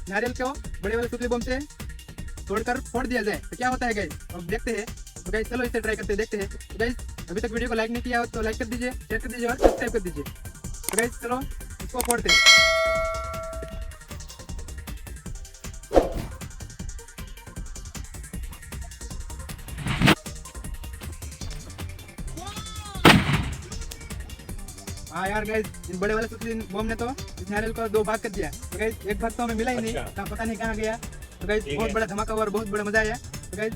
नारियल को बड़े वाले सुतली बम से तोड़कर फोड़ दिया जाए तो क्या होता है गाइस, अब देखते हैं। तो गाइस चलो इसे ट्राई करते हैं, देखते हैं। तो गाइस अभी तक वीडियो को लाइक नहीं किया हो तो लाइक कर दीजिए, शेयर कर दीजिए और सब्सक्राइब कर दीजिए। तो गाइस चलो इसको फोड़ते हैं। हाँ यार गाइस, इस बड़े वाले सुतली बम ने तो इस नारियल को दो भाग कर दिया। तो गाइस एक भाग तो हमें मिला ही नहीं, अच्छा। पता नहीं कहाँ गया। तो गाइस बहुत बड़ा धमाका हुआ और बहुत बड़ा मजा आया। तो गाइस